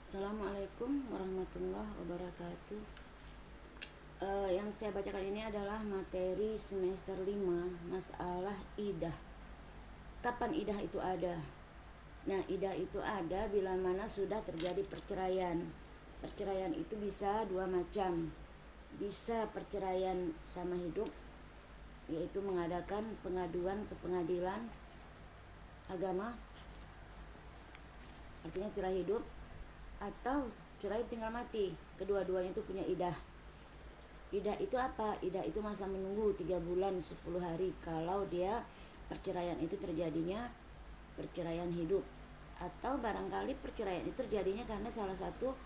Assalamualaikum warahmatullahi wabarakatuh. Yang saya bacakan ini adalah materi semester 5, masalah idah. Kapan idah itu ada? Nah, idah itu ada bila mana sudah terjadi perceraian. Perceraian itu bisa dua macam. Bisa perceraian sama hidup, yaitu mengadakan pengaduan ke pengadilan agama, artinya cerai hidup, atau cerai tinggal mati. Kedua-duanya itu punya idah. Idah itu apa? Idah itu masa menunggu 3 bulan 10 hari kalau dia perceraian itu terjadinya perceraian hidup, atau barangkali perceraian itu terjadinya karena salah satu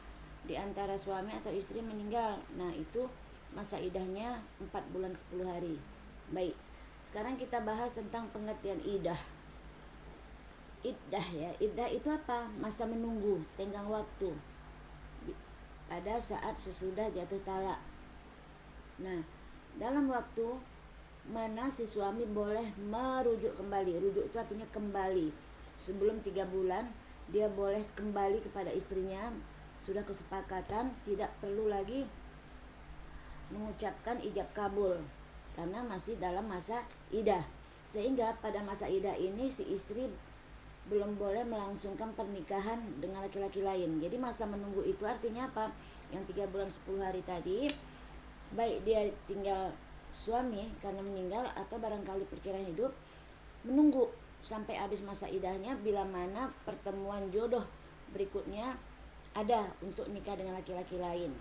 di antara suami atau istri meninggal. Nah, itu masa idahnya 4 bulan 10 hari. Baik, sekarang kita bahas tentang pengertian idah. Iddah ya, iddah itu apa? Masa menunggu, tenggang waktu pada saat sesudah jatuh talak. Nah, dalam waktu mana si suami boleh merujuk kembali. Rujuk itu artinya kembali. Sebelum 3 bulan dia boleh kembali kepada istrinya. Sudah kesepakatan, tidak perlu lagi mengucapkan ijab kabul karena masih dalam masa idah. Sehingga pada masa idah ini si istri belum boleh melangsungkan pernikahan dengan laki-laki lain. Jadi masa menunggu itu artinya apa? Yang 3 bulan 10 hari tadi, baik dia tinggal suami karena meninggal atau barangkali perkiraan hidup, menunggu sampai habis masa idahnya bila mana pertemuan jodoh berikutnya ada untuk nikah dengan laki-laki lain.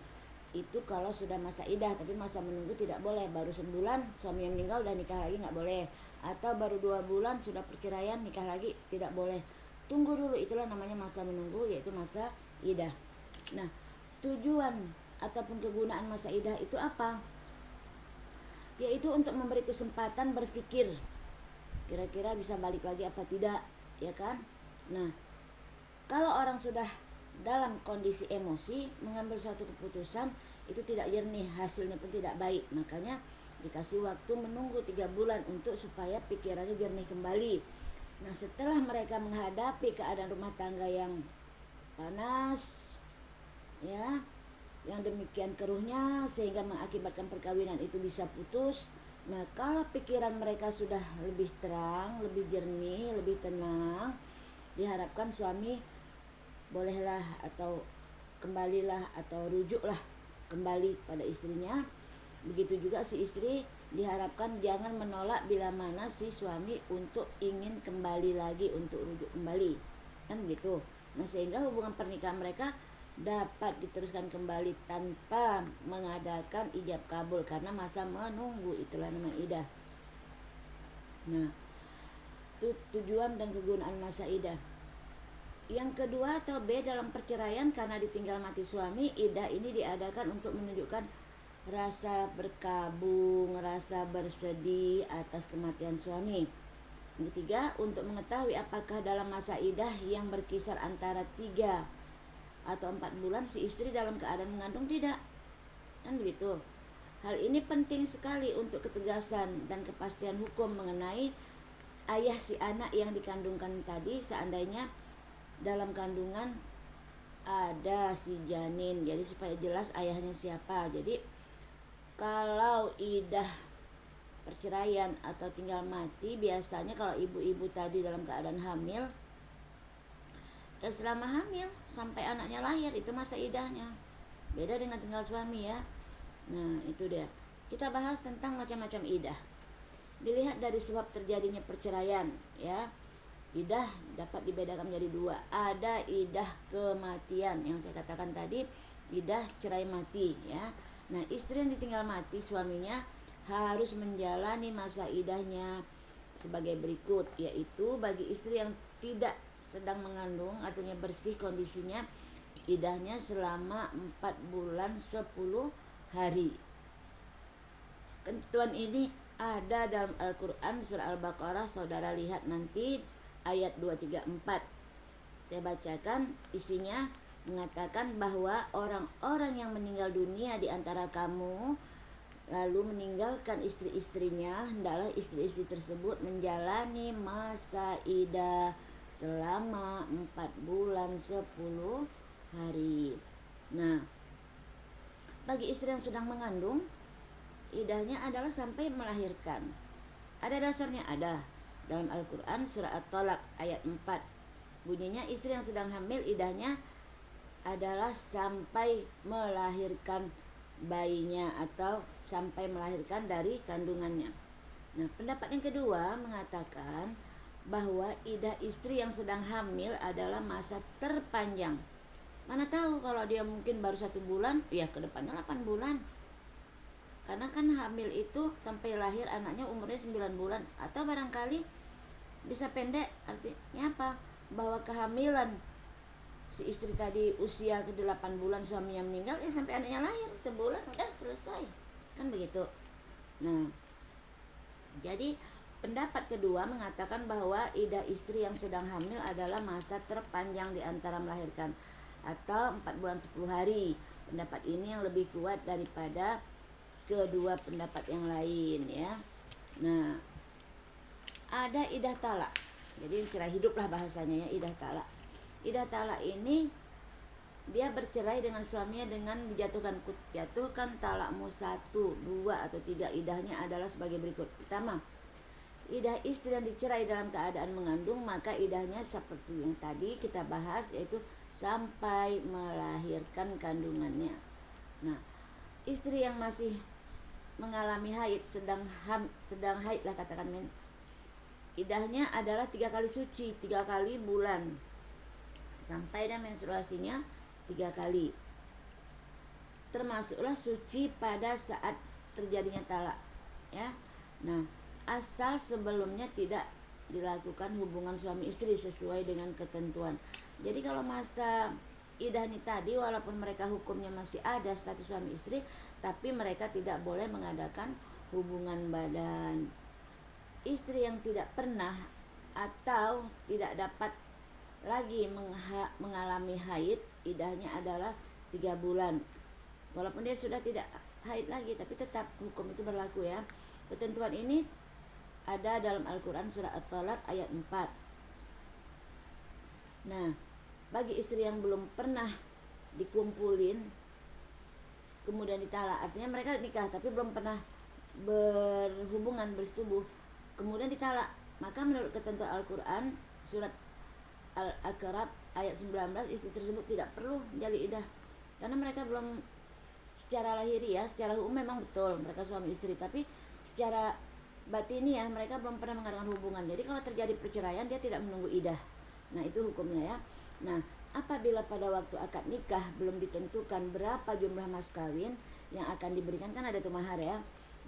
Itu kalau sudah masa idah, tapi masa menunggu tidak boleh. Baru sebulan suami yang meninggal udah nikah lagi nggak boleh, atau baru 2 bulan sudah perceraian nikah lagi tidak boleh. Tunggu dulu, itulah namanya masa menunggu, yaitu masa idah. Nah, tujuan ataupun kegunaan masa idah itu apa? Yaitu untuk memberi kesempatan berpikir kira-kira bisa balik lagi apa tidak, ya kan? Nah, kalau orang sudah dalam kondisi emosi mengambil suatu keputusan itu tidak jernih, hasilnya pun tidak baik. Makanya dikasih waktu menunggu 3 bulan untuk supaya pikirannya jernih kembali. Nah, setelah mereka menghadapi keadaan rumah tangga yang panas, ya, yang demikian keruhnya sehingga mengakibatkan perkawinan itu bisa putus. Nah, kalau pikiran mereka sudah lebih terang, lebih jernih, lebih tenang, diharapkan suami bolehlah atau kembalilah atau rujuklah kembali pada istrinya. Begitu juga si istri diharapkan jangan menolak bila mana si suami untuk ingin kembali lagi, untuk rujuk kembali, kan gitu. Nah, sehingga hubungan pernikahan mereka dapat diteruskan kembali tanpa mengadakan ijab kabul karena masa menunggu, itulah nama idah. Nah, itu tujuan dan kegunaan masa idah. Yang kedua atau B, dalam perceraian karena ditinggal mati suami, idah ini diadakan untuk menunjukkan rasa berkabung, rasa bersedih atas kematian suami. Yang ketiga, untuk mengetahui apakah dalam masa idah yang berkisar antara 3 atau 4 bulan si istri dalam keadaan mengandung tidak, kan begitu. Hal ini penting sekali untuk ketegasan dan kepastian hukum mengenai ayah si anak yang dikandungkan tadi seandainya dalam kandungan ada si janin. Jadi supaya jelas ayahnya siapa. Jadi kalau idah perceraian atau tinggal mati, biasanya kalau ibu-ibu tadi dalam keadaan hamil, selama hamil sampai anaknya lahir itu masa idahnya. Beda dengan tinggal suami ya. Nah, itu dia. Kita bahas tentang macam-macam idah. Dilihat dari sebab terjadinya perceraian ya. Idah dapat dibedakan menjadi 2. Ada idah kematian yang saya katakan tadi, idah cerai mati ya. Nah, istri yang ditinggal mati suaminya harus menjalani masa idahnya sebagai berikut, yaitu bagi istri yang tidak sedang mengandung, artinya bersih kondisinya, idahnya selama 4 bulan 10 hari. Ketentuan ini ada dalam Al-Quran surah Al-Baqarah, saudara lihat nanti ayat 234. Saya bacakan, isinya mengatakan bahwa orang-orang yang meninggal dunia di antara kamu lalu meninggalkan istri-istrinya, hendaklah istri-istri tersebut menjalani masa idah selama 4 bulan 10 hari. Nah, bagi istri yang sedang mengandung, idahnya adalah sampai melahirkan. Ada dasarnya, ada. Dalam Al-Quran surah At-Tolak ayat 4, bunyinya istri yang sedang hamil idahnya adalah sampai melahirkan bayinya atau sampai melahirkan dari kandungannya. Nah, pendapat yang kedua mengatakan bahwa idah istri yang sedang hamil adalah masa terpanjang. Mana tahu kalau dia mungkin baru 1 bulan, ya ke depannya 8 bulan. Karena kan hamil itu sampai lahir anaknya umurnya 9 bulan. Atau barangkali bisa pendek, artinya apa? Bahwa kehamilan si istri tadi usia ke 8 bulan suaminya meninggal, ya sampai anaknya lahir sebulan udah selesai. Kan begitu. Nah, jadi pendapat kedua mengatakan bahwa idah istri yang sedang hamil adalah masa terpanjang di antara melahirkan, atau 4 bulan 10 hari. Pendapat ini yang lebih kuat daripada kedua pendapat yang lain ya. Nah, ada idah talak. Jadi cerai hidup lah bahasanya ya, idah talak. Idah talak ini dia bercerai dengan suaminya dengan dijatuhkan talakmu 1, 2 atau 3. Idahnya adalah sebagai berikut. Pertama, idah istri yang dicerai dalam keadaan mengandung, maka idahnya seperti yang tadi kita bahas, yaitu sampai melahirkan kandungannya. Nah, istri yang masih mengalami haid, sedang haid lah katakan, idahnya adalah 3 kali suci, 3 kali bulan, sampai dan menstruasinya 3 kali. Termasuklah suci pada saat terjadinya talak ya. Nah, asal sebelumnya tidak dilakukan hubungan suami istri sesuai dengan ketentuan. Jadi kalau masa idah ini tadi, walaupun mereka hukumnya masih ada status suami istri, tapi mereka tidak boleh mengadakan hubungan badan. Istri yang tidak pernah atau tidak dapat lagi mengalami haid, idahnya adalah 3 bulan. Walaupun dia sudah tidak haid lagi, tapi tetap hukum itu berlaku ya. Ketentuan ini ada dalam Al-Quran surah At-Tolak ayat 4. Nah, bagi istri yang belum pernah dikumpulin kemudian ditalak, artinya mereka nikah tapi belum pernah berhubungan, bersetubuh, kemudian ditalak, maka menurut ketentuan Al-Quran surat Al-A'raf ayat 19, istri tersebut tidak perlu menjalin idah karena mereka belum secara lahiriah, secara hukum memang betul mereka suami istri, tapi secara batiniah mereka belum pernah mengadakan hubungan. Jadi kalau terjadi perceraian dia tidak menunggu idah. Nah, itu hukumnya ya. Nah, apabila pada waktu akad nikah belum ditentukan berapa jumlah mas kawin yang akan diberikan, kan ada tuh mahar ya.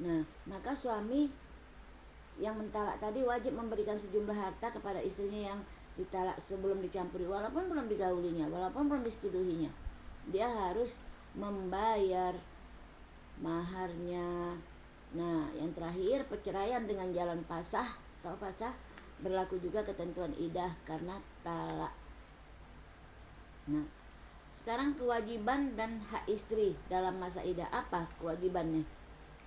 Nah, maka suami yang mentalak tadi wajib memberikan sejumlah harta kepada istrinya yang ditalak sebelum dicampuri, walaupun belum digaulinya, walaupun belum disetubuhinya. Dia harus membayar maharnya. Nah, yang terakhir, perceraian dengan jalan pasah. Tahu pasah? Berlaku juga ketentuan idah karena talak. Nah, sekarang kewajiban dan hak istri dalam masa idah. Apa kewajibannya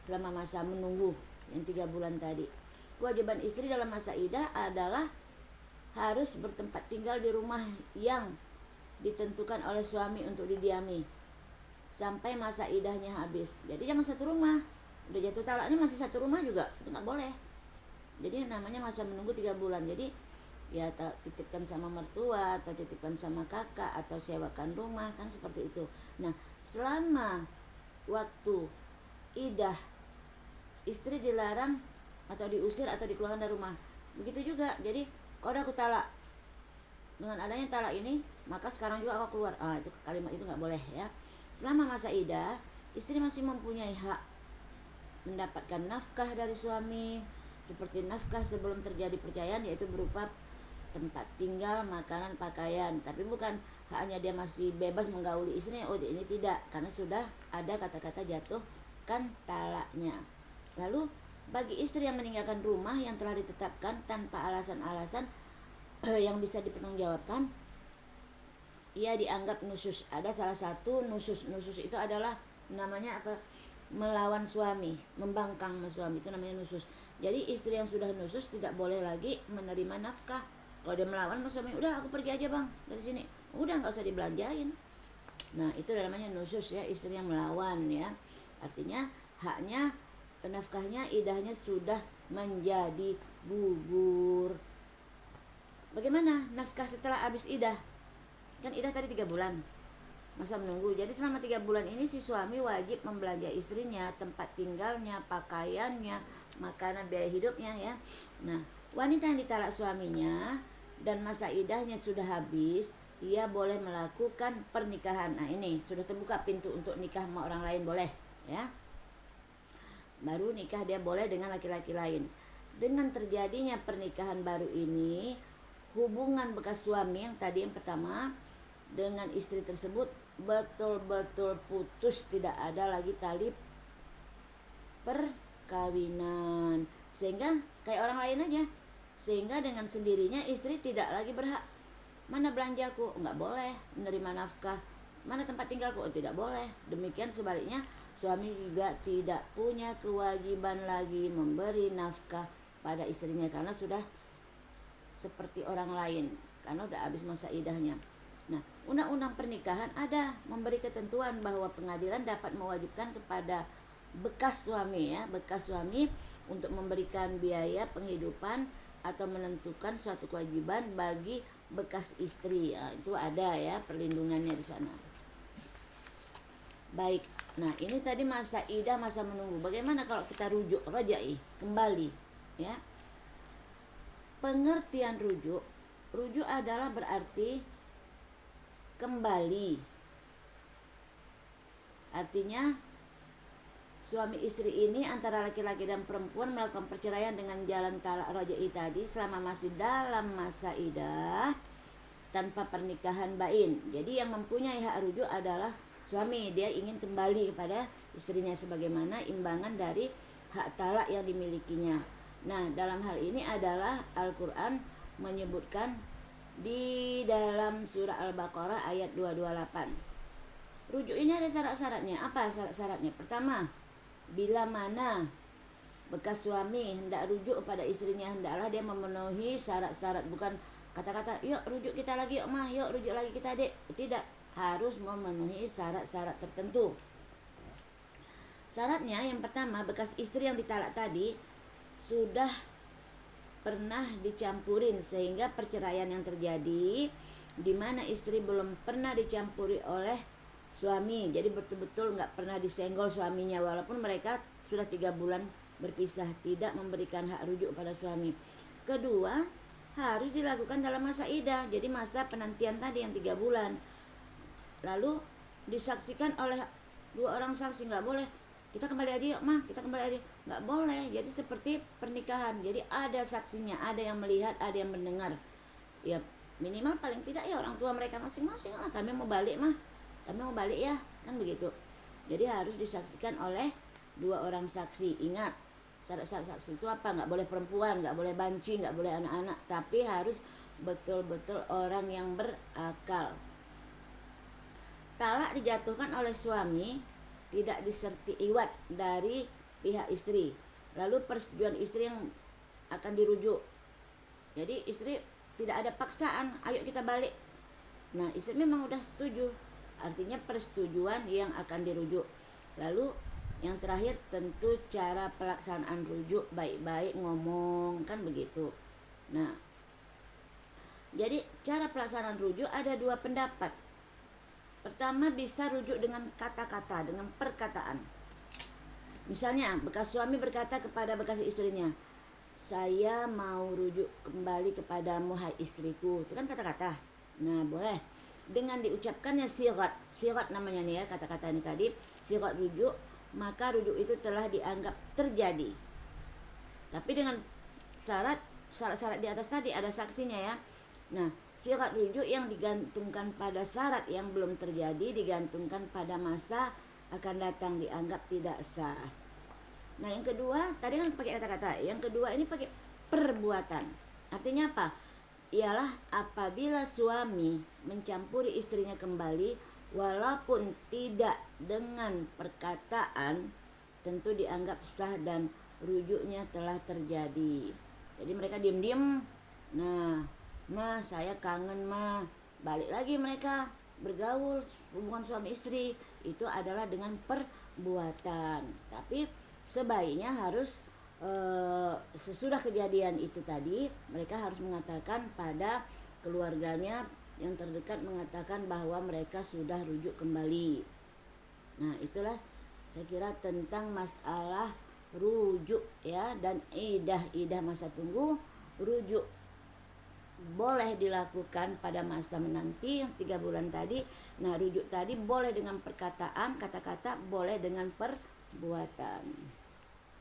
selama masa menunggu yang 3 bulan tadi? Kewajiban istri dalam masa idah adalah harus bertempat tinggal di rumah yang ditentukan oleh suami untuk didiami sampai masa idahnya habis. Jadi jangan satu rumah, udah jatuh talaknya masih satu rumah juga, itu nggak boleh. Jadi namanya masa menunggu 3 bulan. Jadi ya titipkan sama mertua atau titipkan sama kakak atau sewakan rumah, kan seperti itu. Nah, selama waktu idah istri dilarang atau diusir atau dikeluarkan dari rumah. Begitu juga. Jadi kalau aku talak, dengan adanya talak ini maka sekarang juga aku keluar. Itu kalimat itu nggak boleh ya. Selama masa idah, istri masih mempunyai hak mendapatkan nafkah dari suami, seperti nafkah sebelum terjadi perceraian, yaitu berupa tempat tinggal, makanan, pakaian. Tapi bukan hanya dia masih bebas menggauli istrinya. Oh, ini tidak, karena sudah ada kata-kata jatuhkan talaknya. Lalu bagi istri yang meninggalkan rumah yang telah ditetapkan tanpa alasan-alasan yang bisa dipertanggungjawabkan, ia dianggap nusus. Ada salah satu nusus. Nusus itu adalah namanya apa? Melawan suami, membangkang suami, itu namanya nusus. Jadi istri yang sudah nusus tidak boleh lagi menerima nafkah. Kalau dia melawan suami, udah aku pergi aja bang dari sini, udah nggak usah dibelanjain. Nah, itu namanya nusyuz ya, istri yang melawan ya. Artinya haknya, nafkahnya, idahnya sudah menjadi gugur. Bagaimana nafkah setelah habis idah? Kan idah tadi 3 bulan masa menunggu. Jadi selama 3 bulan ini si suami wajib membelanja istrinya, tempat tinggalnya, pakaiannya, makanan, biaya hidupnya ya. Nah, wanita yang ditalak suaminya dan masa idahnya sudah habis, ia boleh melakukan pernikahan. Nah, ini sudah terbuka pintu untuk nikah sama orang lain, boleh ya. Baru nikah dia boleh dengan laki-laki lain. Dengan terjadinya pernikahan baru ini, hubungan bekas suami yang tadi yang pertama dengan istri tersebut betul-betul putus, tidak ada lagi tali perkawinan, sehingga kayak orang lain aja. Sehingga dengan sendirinya istri tidak lagi berhak, mana belanjaku, nggak boleh, menerima nafkah, mana tempat tinggalku, tidak boleh. Demikian sebaliknya, suami juga tidak punya kewajiban lagi memberi nafkah pada istrinya karena sudah seperti orang lain, karena udah habis masa idahnya. Nah, undang-undang pernikahan ada memberi ketentuan bahwa pengadilan dapat mewajibkan kepada bekas suami ya, bekas suami untuk memberikan biaya penghidupan atau menentukan suatu kewajiban bagi bekas istri. Nah, itu ada ya perlindungannya di sana. Baik. Nah, ini tadi masa idah, masa menunggu. Bagaimana kalau kita rujuk, rajai, kembali ya? Pengertian rujuk adalah berarti kembali. Artinya suami istri ini antara laki-laki dan perempuan melakukan perceraian dengan jalan talak rajai tadi selama masih dalam masa idah tanpa pernikahan bain. Jadi yang mempunyai hak rujuk adalah suami. Dia ingin kembali kepada istrinya sebagaimana imbangan dari hak talak yang dimilikinya. Nah, dalam hal ini adalah Al-Quran menyebutkan di dalam surah Al-Baqarah ayat 228. Rujuk ini ada syarat-syaratnya. Apa syarat-syaratnya? Pertama, bila mana bekas suami hendak rujuk pada istrinya, hendaklah dia memenuhi syarat-syarat. Bukan kata-kata, yuk rujuk kita lagi yuk mah, yuk rujuk lagi kita dek. Tidak, harus memenuhi syarat-syarat tertentu. Syaratnya yang pertama, bekas istri yang ditalak tadi sudah pernah dicampurin, sehingga perceraian yang terjadi di mana istri belum pernah dicampuri oleh suami, jadi betul-betul nggak pernah disenggol suaminya walaupun mereka sudah 3 bulan berpisah, tidak memberikan hak rujuk pada suami. Kedua, harus dilakukan dalam masa idah, jadi masa penantian tadi yang 3 bulan, lalu disaksikan oleh 2 orang saksi. Nggak boleh kita kembali aja yuk mah, kita kembali aja, nggak boleh. Jadi seperti pernikahan, jadi ada saksinya, ada yang melihat, ada yang mendengar ya, minimal paling tidak ya orang tua mereka masing-masing lah, kami mau balik mah, kami mau balik ya, kan begitu. Jadi harus disaksikan oleh 2 orang saksi. Ingat, syarat-syarat saksi itu apa? Nggak boleh perempuan, nggak boleh banci, nggak boleh anak-anak, tapi harus betul-betul orang yang berakal. Talak dijatuhkan oleh suami tidak disertai iwat dari pihak istri, lalu persetujuan istri yang akan dirujuk. Jadi istri tidak ada paksaan, ayo kita balik. Nah, istri memang udah setuju, artinya persetujuan yang akan dirujuk. Lalu yang terakhir tentu cara pelaksanaan rujuk, baik-baik ngomong, kan begitu. Nah, jadi cara pelaksanaan rujuk ada 2 pendapat. Pertama, bisa rujuk dengan kata-kata, dengan perkataan. Misalnya bekas suami berkata kepada bekas istrinya, saya mau rujuk kembali kepadamu hai istriku, itu kan kata-kata. Nah, boleh dengan diucapkannya sirat namanya nih ya, kata-kata ini tadi sirat rujuk, maka rujuk itu telah dianggap terjadi. Tapi dengan syarat di atas tadi ada saksinya ya. Nah, sirat rujuk yang digantungkan pada syarat yang belum terjadi digantungkan pada masa akan datang, dianggap tidak sah. Nah, yang kedua tadi kan pakai kata-kata, yang kedua ini pakai perbuatan. Artinya apa? Ialah apabila suami mencampuri istrinya kembali walaupun tidak dengan perkataan, tentu dianggap sah dan rujuknya telah terjadi. Jadi mereka diam-diam, nah, ma saya kangen ma, balik lagi mereka, bergaul hubungan suami istri itu adalah dengan perbuatan. Tapi sebaiknya harus sesudah kejadian itu tadi mereka harus mengatakan pada keluarganya yang terdekat, mengatakan bahwa mereka sudah rujuk kembali. Nah, itulah saya kira tentang masalah rujuk ya, dan idah masa tunggu. Rujuk boleh dilakukan pada masa menanti yang 3 bulan tadi. Nah, rujuk tadi boleh dengan perkataan, kata-kata, boleh dengan perbuatan.